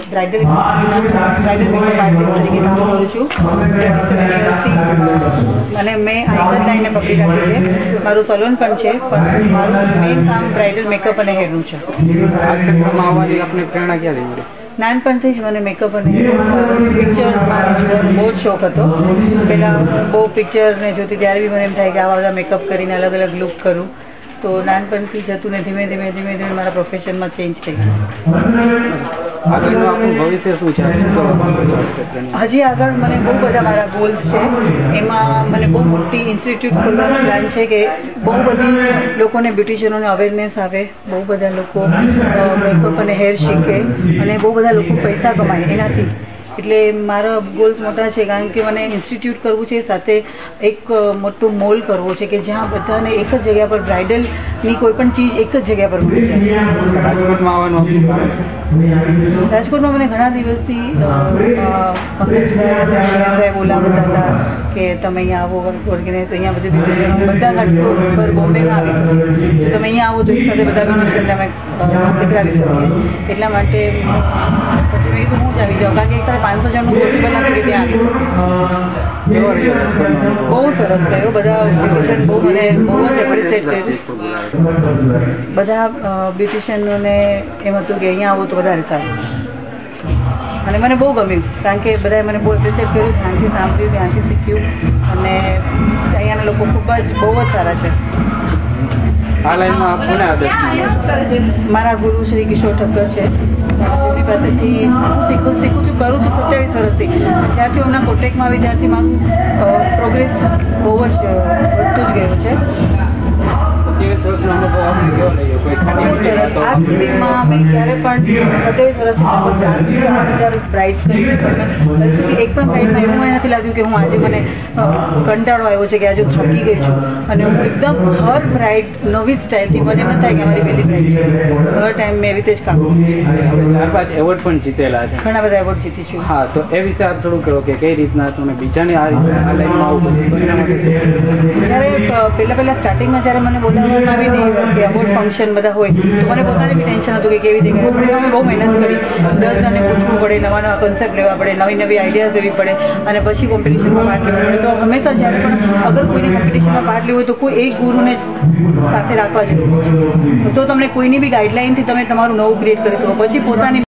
Bridal makeup artist तरीके काम करूँ छूँ અને મેં આઈકન લાઈને પકડી રાખી છે. મારું સલૂન પણ છે, પણ મારું મેઇન કામ બ્રાઇડલ મેકઅપ અને હેરનું છે. આ ક્ષેત્રમાં આવવાની આપને પ્રેરણા ક્યાંથી મળી? નાનપણથી જ મને મેકઅપ અને પિક્ચરમાં જોવાનો બહુ જ શોખ હતો. પહેલાં બહુ પિક્ચરને જોતી ત્યારે બી મને એમ થાય કે આવા બધા મેકઅપ કરીને અલગ અલગ લુક કરું. તો નાનપણથી જતું ને ધીમે ધીમે મારા પ્રોફેશનમાં ચેન્જ થઈ ગયું. આગળનું આપણું ભવિષ્ય શું છે? હજી આગળ મને બહુ બધા મારા ગોલ્સ છે. એમાં મને બહુ મોટી ઇન્સ્ટિટ્યૂટ ખોલવાનો પ્લાન છે કે બહુ બધી લોકોને બ્યુટિશિયનોને અવેરનેસ આવે, બહુ બધા લોકો મેકઅપ અને હેર શીખે અને બહુ બધા લોકો પૈસા કમાય એનાથી. એટલે મારા ગોલ્સ મોટા છે, કારણ કે મને ઇન્સ્ટિટ્યૂટ કરવું છે, સાથે એક મોટો મોલ કરવો છે કે જ્યાં બધાને એક જ જગ્યા પર બ્રાઇડલની કોઈ પણ ચીજ એક જ જગ્યા પર મળી જાય. રાજકોટમાં આવવાનું રાજકોટમાં મને ઘણા દિવસથી પંકજભાઈ બોલાવતા હતા કે તમે અહીંયા આવો, ઓર્ગેનાઇઝ અહીંયા બધી બધા રાજકોટ પર બોમ્બેમાં આવી તો તમે અહીંયા આવો તો એક સાથે બધા બ્યુટિશિયનને અમે દેખાડી શકીએ. એટલા માટે પછી મેં કીધું હું જ આવી જાઉં, કારણ કે એક સાથે 500 જણનું પોસિબલ નથી કે ત્યાં આવી શકે. બહુ સરસ થયો, બધા બ્યુટિશિયન બહુ મને બહુ જ એપ્રિશિએટ કર્યું. બધા બ્યુટિશિયનોને એમ હતું કે અહીંયા આવો તો વધારે સારું, અને મને બહુ ગમ્યું, કારણ કે બધાએ મને બહુ એપ્રિશિએટ કર્યું, ધ્યાનથી સાંભળ્યું, ધ્યાનથી શીખ્યું, અને અહીંયાના લોકો ખૂબ જ બહુ જ સારા છે. આ લાઈનમાં આપ કોને આદર્શ માનો છો? મારા ગુરુ શ્રી કિશોર ઠક્કર છે. એમની પાસેથી શીખું છું, કરું છું 27 વર્ષથી. જ્યારથી હમણાં કોન્ટેક્ટમાં આવી ત્યારથી મારું પ્રોગ્રેસ બહુ જ વધતું જ ગયું છે. 27 વર્ષનો અનુભવ આપણે કેવો રહ્યો? કોઈ ખાલી આ સુધીમાં મેં ક્યારે પણ 27 વર્ષ બ્રાઇડ કરી એક પણ બ્રાઇડમાં એવું મને નથી લાગ્યું કે હું આજે મને કંટાળો આવ્યો છે કે આજે હું થાકી ગઈ છું. અને હું એકદમ હર બ્રાઇડ નવી સ્ટાઇલથી મને એમ થાય કે અમારી પહેલી બ્રાઇડ છે. હર ટાઈમ મેં એવી રીતે જ કામ કર્યું. 4-5 એવોર્ડ પણ જીતેલા છે. ઘણા બધા એવોર્ડ જીતી છું. હા, તો એ વિશે આપ થોડું કહો કે કઈ રીતના તમે બીજાને આ લાઈનમાં આવું જ્યારે પહેલાં સ્ટાર્ટિંગમાં જ્યારે મને બોલાવવામાં આવી હતી કે એવોર્ડ ફંક્શન બધા હોય તો મને પોતાને બી ટેન્શન હતું કે કેવી રીતે પણ અમે બહુ મહેનત કરી. 10 જણને પૂછવું પડે, નવા કન્સેપ્ટ લેવા પડે, નવી આઈડિયાઝ લેવી પડે, અને પછી કોમ્પિટિશનમાં પાર્ટ લેવો પડે. તો હંમેશા જ્યારે પણ અગર કોઈને કોમ્પિટિશનમાં પાર્ટ લેવું હોય તો કોઈ એક ગુરુને સાથે રાખવા જરૂરી છે. તો તમને કોઈની બી ગાઈડલાઇનથી તમે તમારું નવું ક્રિએટ કરી શકો, પછી પોતાની